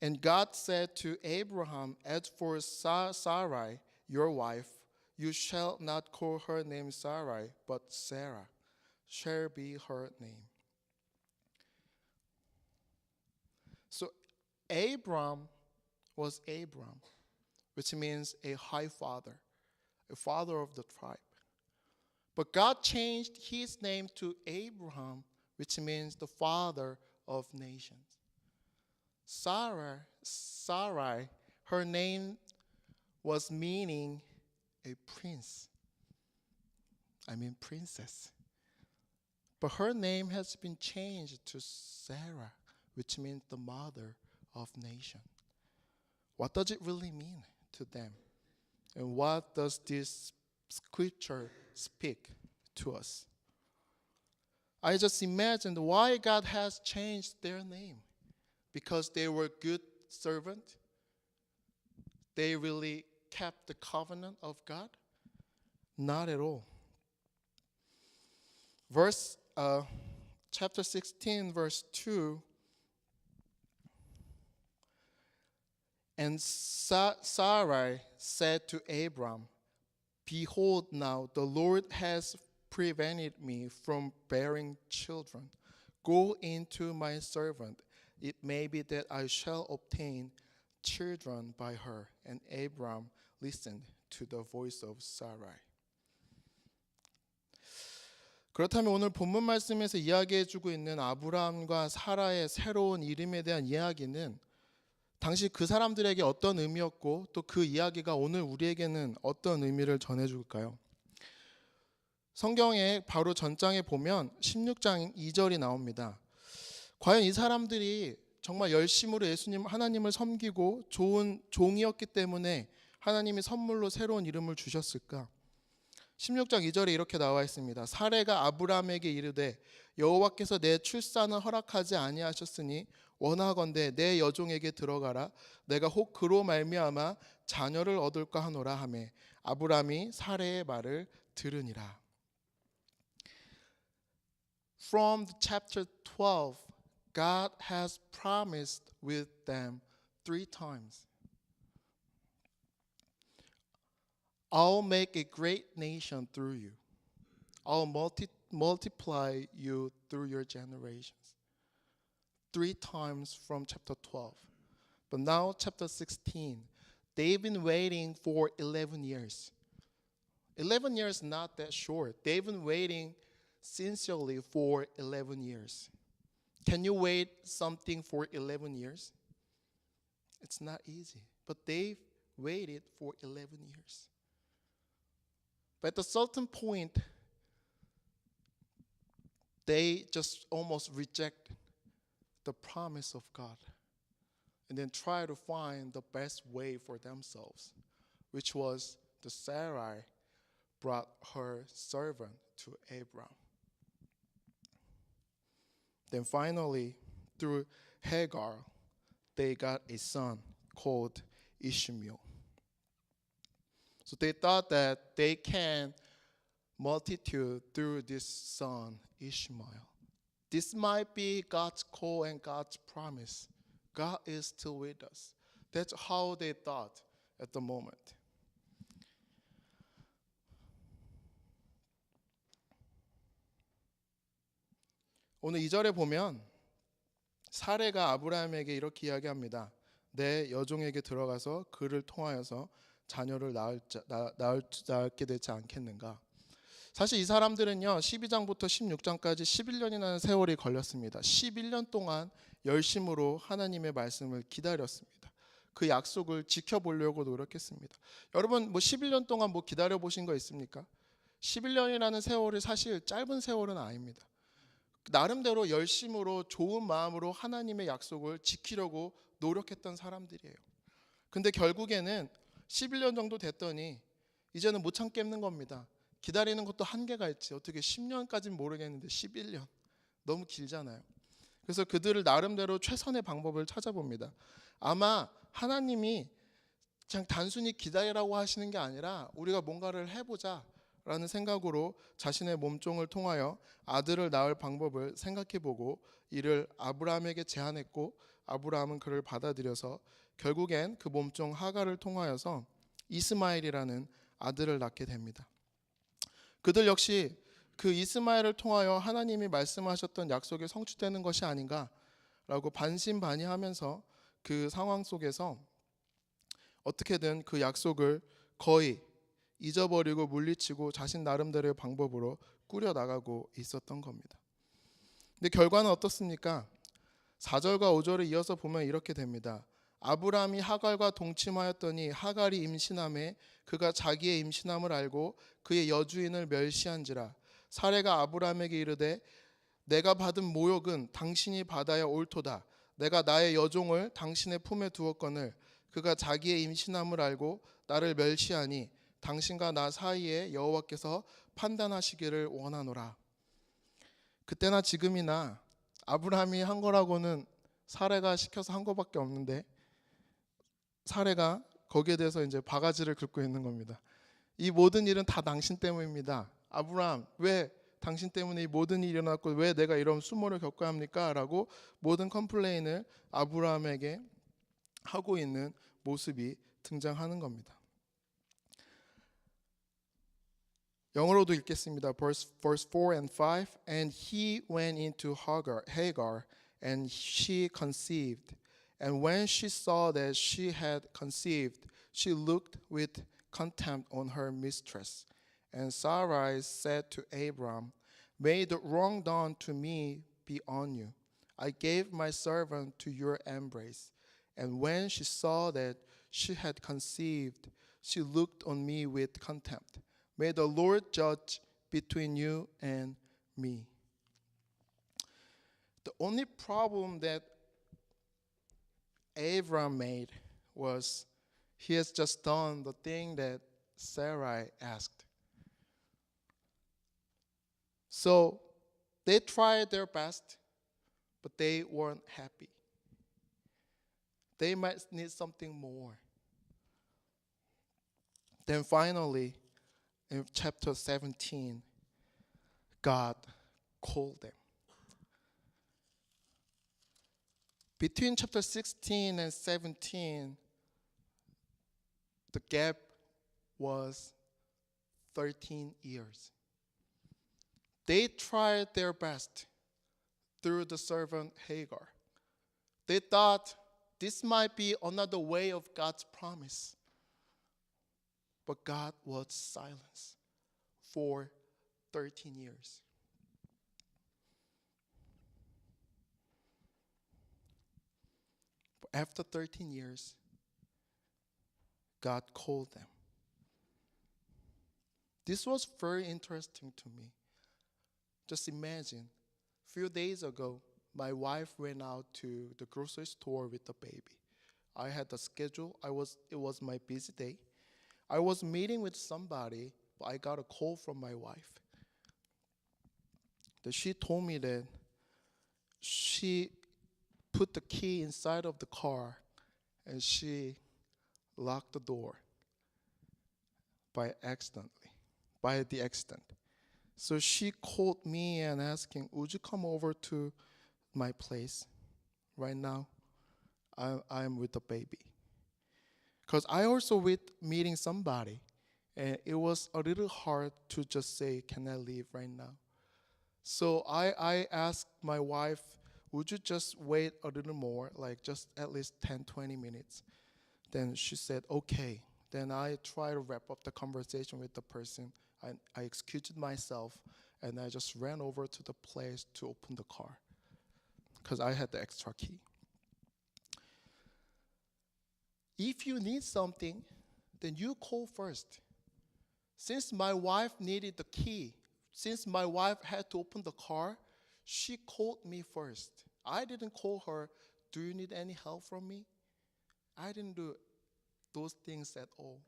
Speaker 3: and God said to Abraham, as for Sarai, your wife, you shall not call her name Sarai, but Sarah shall be her name. So Abram was Abram, which means a high father, a father of the tribe. But God changed his name to Abraham, which means the father of nations. Sarai, her name was meaning a prince. Princess. But her name has been changed to Sarah, which means the mother of nation. What does it really mean to them? And what does this scripture speak to us? I just imagined why God has changed their name. Because they were good servants? They really kept the covenant of God? Not at all. Chapter 16, verse 2. And Sarai said to Abram, behold, now the Lord has prevented me from bearing children. Go into my servant. It may be that I shall obtain children by her. And Abram listened to the voice of Sarai. 그렇다면 오늘 본문 말씀에서 이야기해주고 있는 아브라함과 사라의 새로운 이름에 대한 이야기는 당시 그 사람들에게 어떤 의미였고 또 그 이야기가 오늘 우리에게는 어떤 의미를 전해줄까요? 성경의 바로 전장에 보면 16장 2절이 나옵니다. 과연 이 사람들이 정말 열심으로 하나님을 섬기고 좋은 종이었기 때문에 하나님이 선물로 새로운 이름을 주셨을까? 16장 2절에 이렇게 나와 있습니다. 사레가 아브라함에게 이르되 여호와께서 내 출산을 허락하지 아니하셨으니 원하건대 내 여종에게 들어가라. 내가 혹 그로 말미암아 자녀를 얻을까 하노라 하매 아브라함이 사레의 말을 들으니라. From chapter 12, God has promised with them 3 times. I'll make a great nation through you. I'll multiply you through your generations. 3 times from chapter 12. But now chapter 16, they've been waiting for 11 years. 11 years not that short. They've been waiting sincerely for 11 years. Can you wait something for 11 years? It's not easy. But they've waited for 11 years. But at a certain point, they just almost reject the promise of God and then try to find the best way for themselves, which was the Sarai brought her servant to Abram. Then finally, through Hagar, they got a son called Ishmael. So they thought that they can multitude through this son, Ishmael. This might be God's call and God's promise. God is still with us. That's how they thought at the moment. 오늘 2절에 보면 사레가 아브라함에게 이렇게 이야기합니다. 내 여종에게 들어가서 그를 통하여서 자녀를 낳게 되지 않겠는가. 사실 이 사람들은요 12장부터 16장까지 11년이라는 세월이 걸렸습니다. 11년 동안 열심으로 하나님의 말씀을 기다렸습니다. 그 약속을 지켜보려고 노력했습니다. 여러분 11년 동안 기다려보신 거 있습니까? 11년이라는 세월이 사실 짧은 세월은 아닙니다. 나름대로 열심으로 좋은 마음으로 하나님의 약속을 지키려고 노력했던 사람들이에요. 근데 결국에는 11년 정도 됐더니 이제는 못 참겠는 겁니다. 기다리는 것도 한계가 있지. 어떻게 10년까지는 모르겠는데 11년. 너무 길잖아요. 그래서 그들을 나름대로 최선의 방법을 찾아봅니다. 아마 하나님이 그냥 단순히 기다리라고 하시는 게 아니라 우리가 뭔가를 해보자 라는 생각으로 자신의 몸종을 통하여 아들을 낳을 방법을 생각해보고 이를 아브라함에게 제안했고, 아브라함은 그를 받아들여서 결국엔 그 몸종 하갈을 통하여서 이스마엘이라는 아들을 낳게 됩니다. 그들 역시 그 이스마엘을 통하여 하나님이 말씀하셨던 약속이 성취되는 것이 아닌가라고 반신반의하면서 그 상황 속에서 어떻게든 그 약속을 거의 잊어버리고 물리치고 자신 나름대로의 방법으로 꾸려나가고 있었던 겁니다. 근데 결과는 어떻습니까? 4절과 5절을 이어서 보면 이렇게 됩니다. 아브라함이 하갈과 동침하였더니 하갈이 임신함에 그가 자기의 임신함을 알고 그의 여주인을 멸시한지라. 사레가 아브라함에게 이르되 내가 받은 모욕은 당신이 받아야 옳도다. 내가 나의 여종을 당신의 품에 두었거늘 그가 자기의 임신함을 알고 나를 멸시하니 당신과 나 사이에 여호와께서 판단하시기를 원하노라. 그때나 지금이나 아브라함이 한 거라고는 사레가 시켜서 한 거밖에 없는데 사레가 거기에 대해서 이제 바가지를 긁고 있는 겁니다. 이 모든 일은 다 당신 때문입니다. 아브라함, 왜 당신 때문에 이 모든 일이 일어났고 왜 내가 이런 수모를 겪어야 합니까? 라고 모든 컴플레인을 아브라함에게 하고 있는 모습이 등장하는 겁니다. 영어로도 읽겠습니다. verse 4 and 5. And he went into Hagar, and she conceived. And when she saw that she had conceived, she looked with contempt on her mistress. And Sarai said to Abram, may the wrong done to me be on you. I gave my servant to your embrace. And when she saw that she had conceived, she looked on me with contempt. May the Lord judge between you and me. The only problem that Abram made was he has just done the thing that Sarai asked. So they tried their best, but they weren't happy. They might need something more. Then finally, in chapter 17, God called them. Between chapter 16 and 17, the gap was 13 years. They tried their best through the servant Hagar. They thought this might be another way of God's promise. But God was silent for 13 years. But after 13 years, God called them. This was very interesting to me. Just imagine, a few days ago, my wife went out to the grocery store with the baby. I had the schedule. It was my busy day. I was meeting with somebody, but I got a call from my wife. That she told me that she put the key inside of the car and she locked the door by the accident. So she called me and asking, would you come over to my place right now? I'm with the baby. Because I also with meeting somebody, and it was a little hard to just say, can I leave right now? So I asked my wife, would you just wait a little more, like just at least 10, 20 minutes? Then she said, okay. Then I tried to wrap up the conversation with the person. I excused myself, and I just ran over to the place to open the car because I had the extra key. If you need something, then you call first. Since my wife needed the key, since my wife had to open the car, she called me first. I didn't call her, do you need any help from me? I didn't do those things at all.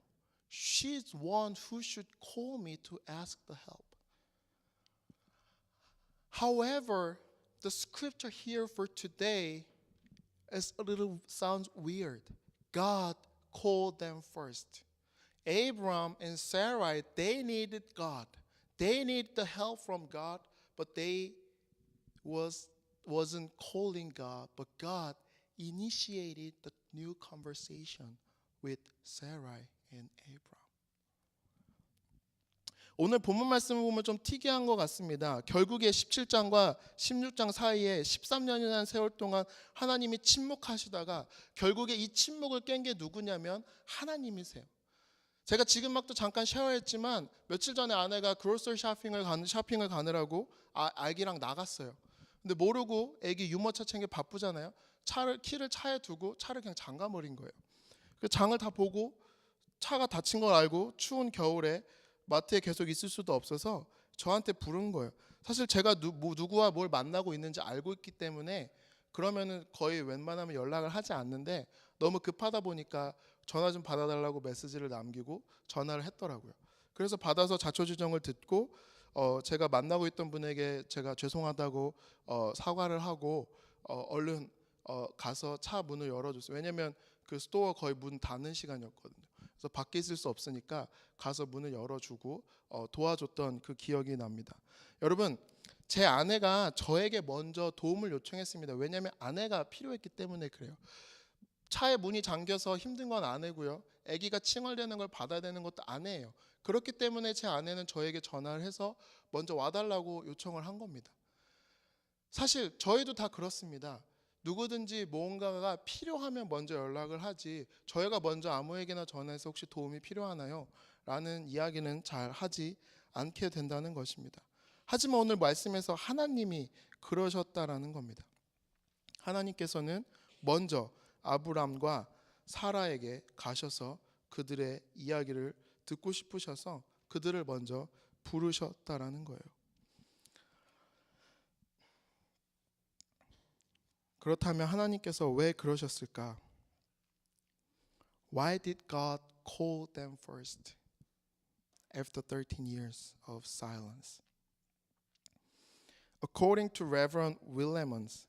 Speaker 3: She's one who should call me to ask the help. However, the scripture here for today sounds weird. God called them first. Abram and Sarai, they needed God. They needed the help from God, but they wasn't calling God, but God initiated the new conversation with Sarai and Abram. 오늘 본문 말씀을 보면 좀 특이한 것 같습니다. 결국에 17장과 16장 사이에 13년이라는 세월 동안 하나님이 침묵하시다가 결국에 이 침묵을 깬 게 누구냐면 하나님이세요. 제가 지금 막도 잠깐 쉐어했지만 며칠 전에 아내가 그로서리 쇼핑을 가느라고 아기랑 나갔어요. 근데 모르고 아기 유모차 챙겨 바쁘잖아요. 키를 차에 두고 차를 그냥 잠가버린 거예요. 그 장을 다 보고 차가 다친 걸 알고 추운 겨울에 마트에 계속 있을 수도 없어서 저한테 부른 거예요. 사실 제가 누구와 뭘 만나고 있는지 알고 있기 때문에 그러면은 거의 웬만하면 연락을 하지 않는데 너무 급하다 보니까 전화 좀 받아달라고 메시지를 남기고 전화를 했더라고요. 그래서 받아서 자초지종을 듣고 제가 만나고 있던 분에게 제가 죄송하다고 사과를 하고 얼른 가서 차 문을 열어줬어요. 왜냐면 그 스토어 거의 문 닫는 시간이었거든요. 그래서 밖에 있을 수 없으니까 가서 문을 열어주고 도와줬던 그 기억이 납니다. 여러분, 제 아내가 저에게 먼저 도움을 요청했습니다. 왜냐하면 아내가 필요했기 때문에 그래요. 차에 문이 잠겨서 힘든 건 아내고요. 아기가 칭얼대는 걸 받아야 되는 것도 아내예요. 그렇기 때문에 제 아내는 저에게 전화를 해서 먼저 와달라고 요청을 한 겁니다. 사실 저희도 다 그렇습니다. 누구든지 뭔가가 필요하면 먼저 연락을 하지 저희가 먼저 아무에게나 전화해서 혹시 도움이 필요하나요? 라는 이야기는 잘 하지 않게 된다는 것입니다. 하지만 오늘 말씀에서 하나님이 그러셨다라는 겁니다. 하나님께서는 먼저 아브람과 사라에게 가셔서 그들의 이야기를 듣고 싶으셔서 그들을 먼저 부르셨다라는 거예요. 그렇다면 하나님께서 왜 그러셨을까? Why did God call them first after 13 years of silence? According to Reverend Willemons,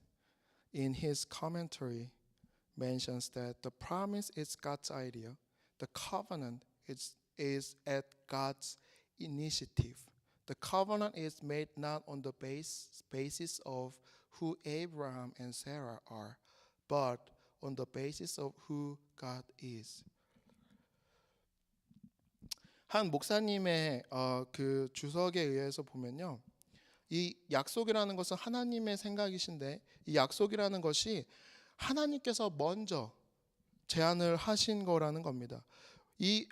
Speaker 3: in his commentary, mentions that the promise is God's idea, the covenant is at God's initiative. The covenant is made not on the basis of who Abraham and Sarah are, but on the basis of who God is. 한 목사님의 그 주석에 의해서 보면요, 이 약속이라는 것은 하나님의 생각이신데 이 약속이라는 것이 하나님께서 먼저 제안을 하신 거라는 겁니다. 이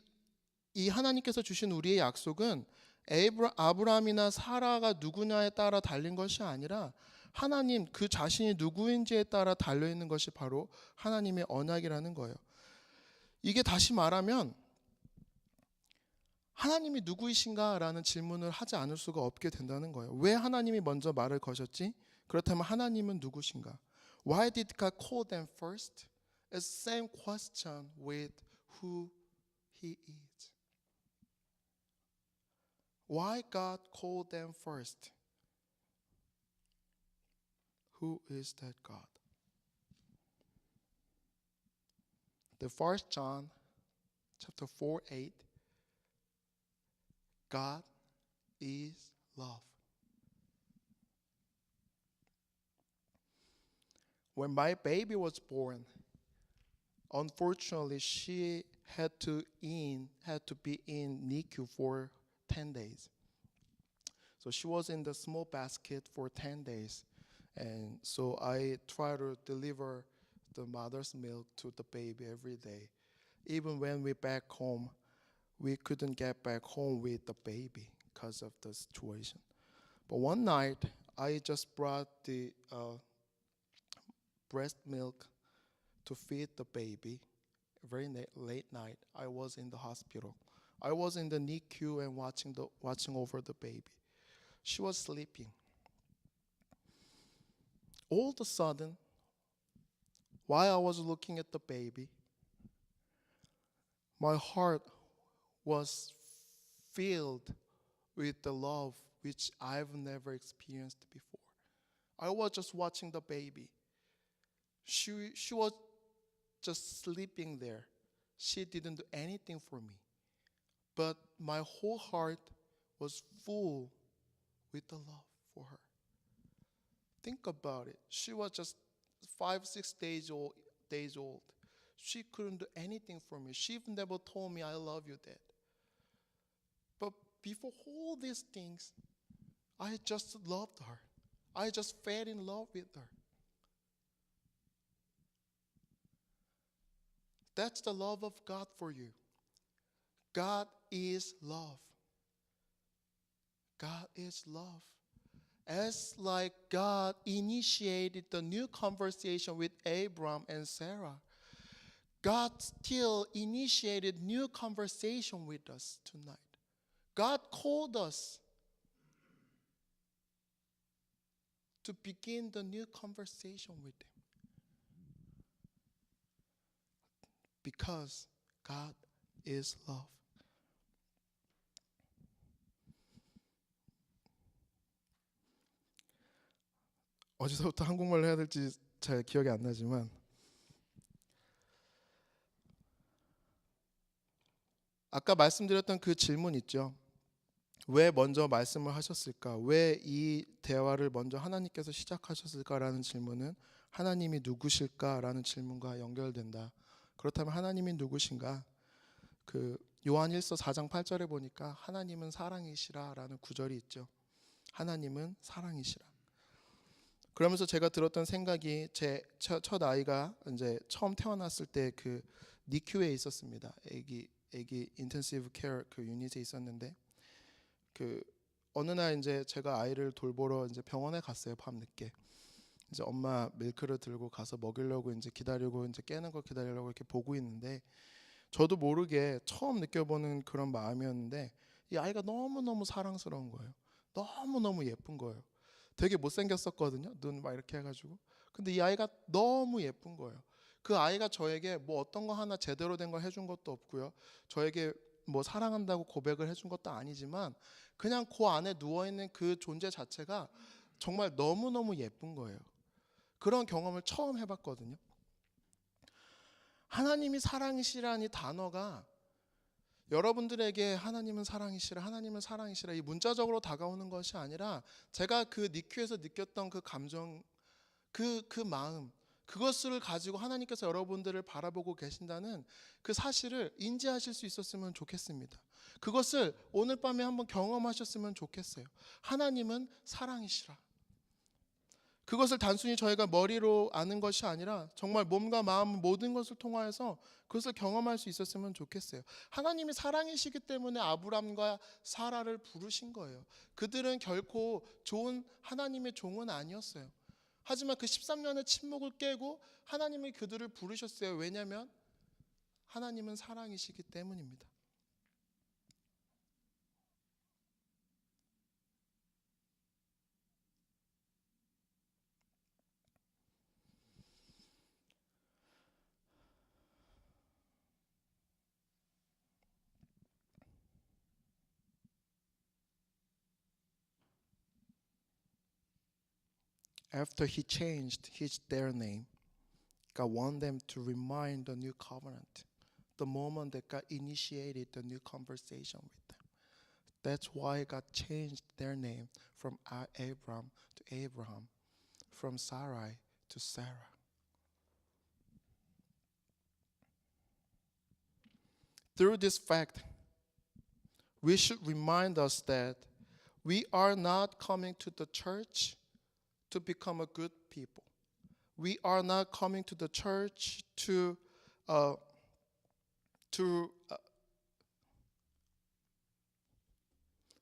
Speaker 3: 하나님께서 주신 우리의 약속은 아브라함이나 사라가 누구냐에 따라 달린 것이 아니라 하나님 그 자신이 누구인지에 따라 달려있는 것이 바로 하나님의 언약이라는 거예요. 이게 다시 말하면 하나님이 누구이신가? 라는 질문을 하지 않을 수가 없게 된다는 거예요. 왜 하나님이 먼저 말을 거셨지? 그렇다면 하나님은 누구신가? Why did God call them first? It's the same question with who He is. Why God called them first? Who is that God? The 1 John chapter 4:8, God is love. When my baby was born, unfortunately she had to be in NICU for 10 days. So she was in the small basket for 10 days. And so I try to deliver the mother's milk to the baby every day. Even when we back home, we couldn't get back home with the baby because of the situation. But one night, I just brought the breast milk to feed the baby. Very late night, I was in the hospital. I was in the NICU and watching over the baby. She was sleeping. All of a sudden, while I was looking at the baby, my heart was filled with the love which I've never experienced before. I was just watching the baby. She was just sleeping there. She didn't do anything for me. But my whole heart was full with the love for her. Think about it. She was just 5-6 days old. She couldn't do anything for me. She even never told me, I love you, Dad. But before all these things, I just loved her. I just fell in love with her. That's the love of God for you. God is love. God is love. As like God initiated the new conversation with Abram and Sarah, God still initiated new conversation with us tonight. God called us to begin the new conversation with Him. Because God is love. 어디서부터 한국말로 해야 될지 잘 기억이 안 나지만 아까 말씀드렸던 그 질문 있죠. 왜 먼저 말씀을 하셨을까? 왜 이 대화를 먼저 하나님께서 시작하셨을까라는 질문은 하나님이 누구실까라는 질문과 연결된다. 그렇다면 하나님이 누구신가? 그 요한 1서 4장 8절에 보니까 하나님은 사랑이시라라는 구절이 있죠. 하나님은 사랑이시라. 그러면서 제가 들었던 생각이 제 첫 아이가 이제 처음 태어났을 때 그 니큐에 있었습니다. 아기 인텐시브 케어 그 유닛에 있었는데 그 어느 날 이제 제가 아이를 돌보러 이제 병원에 갔어요. 밤늦게. 이제 엄마 밀크를 들고 가서 먹이려고 이제 기다리고 이제 깨는 걸 기다리려고 이렇게 보고 있는데 저도 모르게 처음 느껴보는 그런 마음이었는데 이 아이가 너무너무 사랑스러운 거예요. 너무너무 예쁜 거예요. 되게 못생겼었거든요. 눈 막 이렇게 해가지고. 근데 이 아이가 너무 예쁜 거예요. 그 아이가 저에게 뭐 어떤 거 하나 제대로 된 걸 해준 것도 없고요. 저에게 뭐 사랑한다고 고백을 해준 것도 아니지만 그냥 그 안에 누워있는 그 존재 자체가 정말 너무너무 예쁜 거예요. 그런 경험을 처음 해봤거든요. 하나님이 사랑이시라는 이 단어가 여러분들에게 하나님은 사랑이시라, 하나님은 사랑이시라 이 문자적으로 다가오는 것이 아니라 제가 그 니큐에서 느꼈던 그 감정, 그 마음, 그것을 가지고 하나님께서 여러분들을 바라보고 계신다는 그 사실을 인지하실 수 있었으면 좋겠습니다. 그것을 오늘 밤에 한번 경험하셨으면 좋겠어요. 하나님은 사랑이시라. 그것을 단순히 저희가 머리로 아는 것이 아니라 정말 몸과 마음 모든 것을 통하여서 그것을 경험할 수 있었으면 좋겠어요. 하나님이 사랑이시기 때문에 아브람과 사라를 부르신 거예요. 그들은 결코 좋은 하나님의 종은 아니었어요. 하지만 그 13년의 침묵을 깨고 하나님이 그들을 부르셨어요. 왜냐하면 하나님은 사랑이시기 때문입니다. After he changed their name, God wanted them to remind the new covenant, the moment that God initiated the new conversation with them. That's why God changed their name from Abram to Abraham, from Sarai to Sarah. Through this fact, we should remind us that we are not coming to the church to become a good people. We are not coming to the church to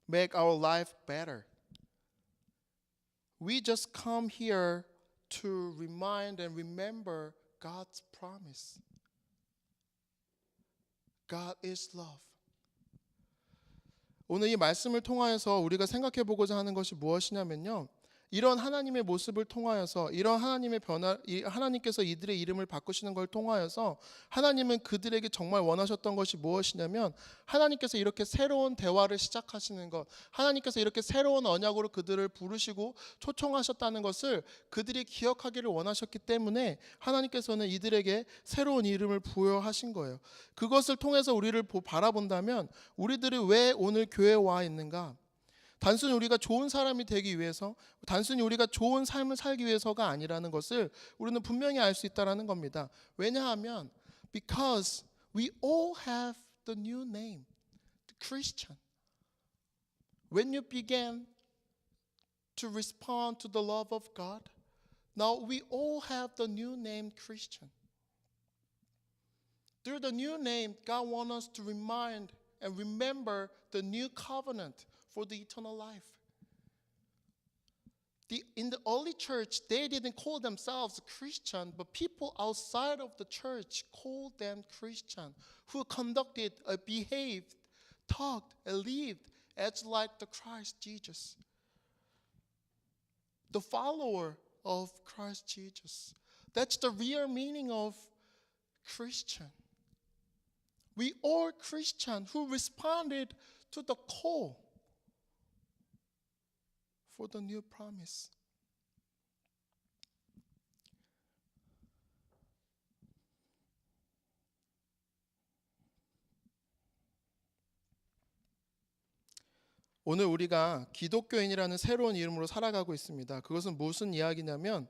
Speaker 3: make our life better. We just come here to remind and remember God's promise. God is love. 오늘 이 말씀을 통하여서 우리가 생각해 보고자 하는 것이 무엇이냐면요. 이런 하나님의 모습을 통하여서 이런 하나님의 하나님께서 이들의 이름을 바꾸시는 걸 통하여서 하나님은 그들에게 정말 원하셨던 것이 무엇이냐면 하나님께서 이렇게 새로운 대화를 시작하시는 것, 하나님께서 이렇게 새로운 언약으로 그들을 부르시고 초청하셨다는 것을 그들이 기억하기를 원하셨기 때문에 하나님께서는 이들에게 새로운 이름을 부여하신 거예요. 그것을 통해서 우리를 바라본다면 우리들이 왜 오늘 교회에 와 있는가? 단순히 우리가 좋은 사람이 되기 위해서, 단순히 우리가 좋은 삶을 살기 위해서가 아니라는 것을 우리는 분명히 알 수 있다는 겁니다. 왜냐하면 because we all have the new name, the Christian. When you began to respond to the love of God, now we all have the new name Christian. Through the new name, God wants us to remind and remember the new covenant for the eternal life. In the early church, they didn't call themselves Christian, but people outside of the church called them Christian, who conducted, behaved, talked, and lived as like the Christ Jesus, the follower of Christ Jesus. That's the real meaning of Christian. We are Christian who responded to the call for the new promise. 오늘 우리가 기독교인이라는 새로운 이름으로 살아가고 있습니다. 그것은 무슨 이야기냐면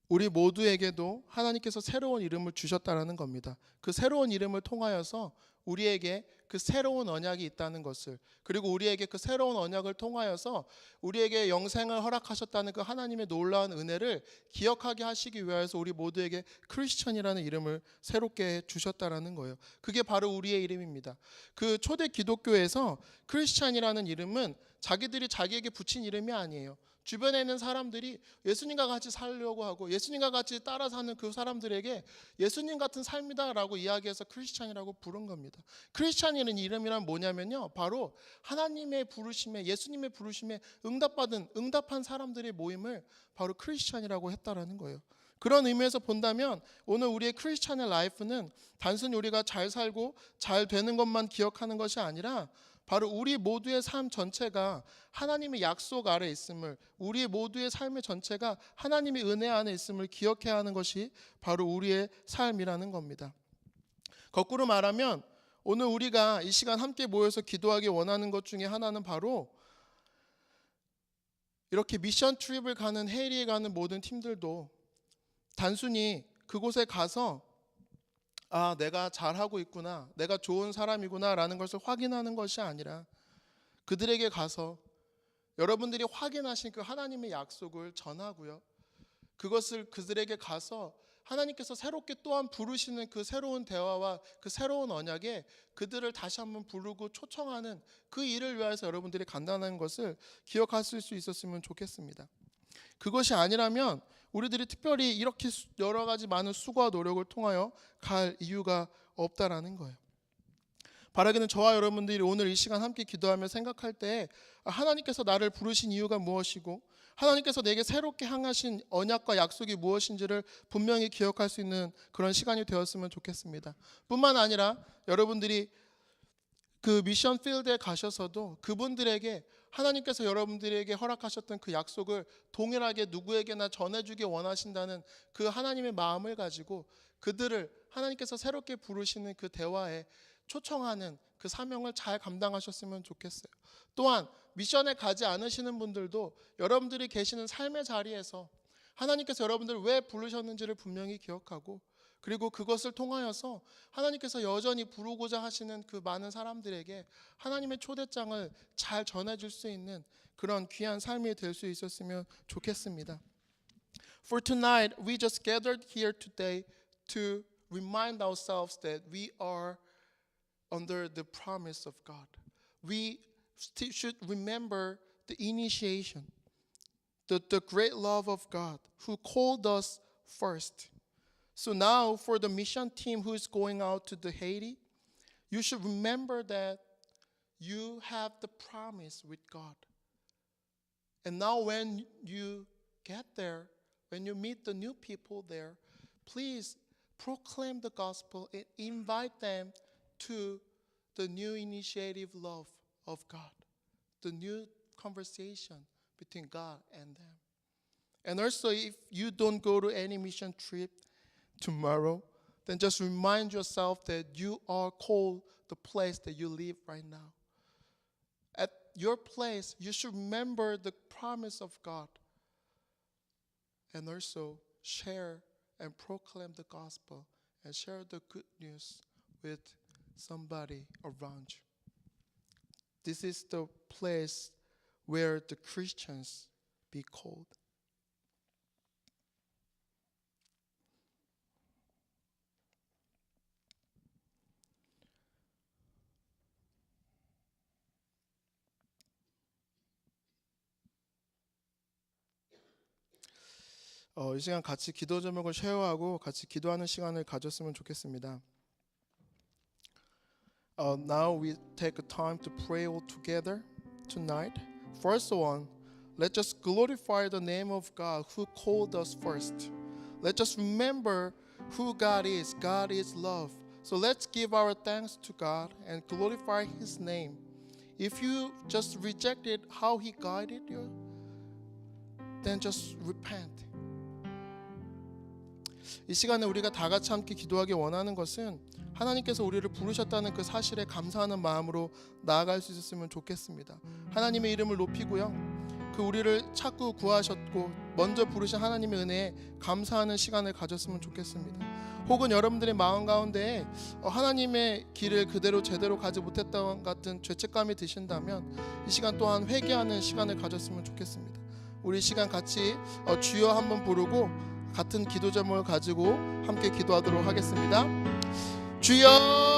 Speaker 3: 우리 모두에게도 하나님께서 새로운 이름을 주셨다는 겁니다. 그 새로운 이름을 통하여서 우리에게 그 새로운 언약이 있다는 것을, 그리고 우리에게 그 새로운 언약을 통하여서 우리에게 영생을 허락하셨다는 그 하나님의 놀라운 은혜를 기억하게 하시기 위해서 우리 모두에게 크리스천이라는 이름을 새롭게 주셨다는 거예요. 그게 바로 우리의 이름입니다. 그 초대 기독교에서 크리스천이라는 이름은 자기들이 자기에게 붙인 이름이 아니에요. 주변에 있는 사람들이 예수님과 같이 살려고 하고 예수님과 같이 따라 사는 그 사람들에게 예수님 같은 삶이다라고 이야기해서 크리스찬이라고 부른 겁니다. 크리스찬이라는 이름이란 뭐냐면요, 바로 하나님의 부르심에, 예수님의 부르심에 응답한 사람들의 모임을 바로 크리스찬이라고 했다라는 거예요. 그런 의미에서 본다면 오늘 우리의 크리스찬의 라이프는 단순히 우리가 잘 살고 잘 되는 것만 기억하는 것이 아니라 바로 우리 모두의 삶 전체가 하나님의 약속 아래 있음을, 우리 모두의 삶의 전체가 하나님의 은혜 안에 있음을 기억해야 하는 것이 바로 우리의 삶이라는 겁니다. 거꾸로 말하면 오늘 우리가 이 시간 함께 모여서 기도하기 원하는 것 중에 하나는 바로 이렇게 미션 트립을 가는 헤이리에 가는 모든 팀들도 단순히 그곳에 가서 내가 잘하고 있구나, 내가 좋은 사람이구나 라는 것을 확인하는 것이 아니라 그들에게 가서 여러분들이 확인하신 그 하나님의 약속을 전하고요, 그것을 그들에게 가서 하나님께서 새롭게 또한 부르시는 그 새로운 대화와 그 새로운 언약에 그들을 다시 한번 부르고 초청하는 그 일을 위해서 여러분들이 간다는 것을 기억하실 수 있었으면 좋겠습니다. 그것이 아니라면 우리들이 특별히 이렇게 여러 가지 많은 수고와 노력을 통하여 갈 이유가 없다라는 거예요. 바라기는 저와 여러분들이 오늘 이 시간 함께 기도하며 생각할 때 하나님께서 나를 부르신 이유가 무엇이고 하나님께서 내게 새롭게 향하신 언약과 약속이 무엇인지를 분명히 기억할 수 있는 그런 시간이 되었으면 좋겠습니다. 뿐만 아니라 여러분들이 그 미션 필드에 가셔서도 그분들에게 하나님께서 여러분들에게 허락하셨던 그 약속을 동일하게 누구에게나 전해주기 원하신다는 그 하나님의 마음을 가지고 그들을 하나님께서 새롭게 부르시는 그 대화에 초청하는 그 사명을 잘 감당하셨으면 좋겠어요. 또한 미션에 가지 않으시는 분들도 여러분들이 계시는 삶의 자리에서 하나님께서 여러분들을 왜 부르셨는지를 분명히 기억하고 그리고 그것을 통하여서 하나님께서 여전히 부르고자 하시는 그 많은 사람들에게 하나님의 초대장을 잘 전해줄 수 있는 그런 귀한 삶이 될 수 있었으면 좋겠습니다. For tonight, we just gathered here today to remind ourselves that we are under the promise of God. We should remember the initiation, the great love of God who called us first. So now for the mission team who is going out to the Haiti, you should remember that you have the promise with God. And now when you get there, when you meet the new people there, please proclaim the gospel and invite them to the new initiative love of God, the new conversation between God and them. And also, if you don't go to any mission trip tomorrow, then just remind yourself that you are called the place that you live right now. At your place, you should remember the promise of God and also share and proclaim the gospel and share the good news with somebody around you. This is the place where the Christians be called. 이 시간 같이 기도 제목을 쉐어하고 같이 기도하는 시간을 가졌으면 좋겠습니다. Now we take a time to pray all together tonight. First one, let's just glorify the name of God who called us first. Let's just remember who God is. God is love. So let's give our thanks to God and glorify His name. If you just rejected how He guided you, then just repent. 이 시간에 우리가 다 같이 함께 기도하기 원하는 것은 하나님께서 우리를 부르셨다는 그 사실에 감사하는 마음으로 나아갈 수 있었으면 좋겠습니다. 하나님의 이름을 높이고요. 그 우리를 찾고 구하셨고 먼저 부르신 하나님의 은혜에 감사하는 시간을 가졌으면 좋겠습니다. 혹은 여러분들의 마음 가운데 하나님의 길을 그대로 제대로 가지 못했던 같은 죄책감이 드신다면 이 시간 또한 회개하는 시간을 가졌으면 좋겠습니다. 우리 시간 같이 주여 한번 부르고 같은 기도 제목을 가지고 함께 기도하도록 하겠습니다. 주여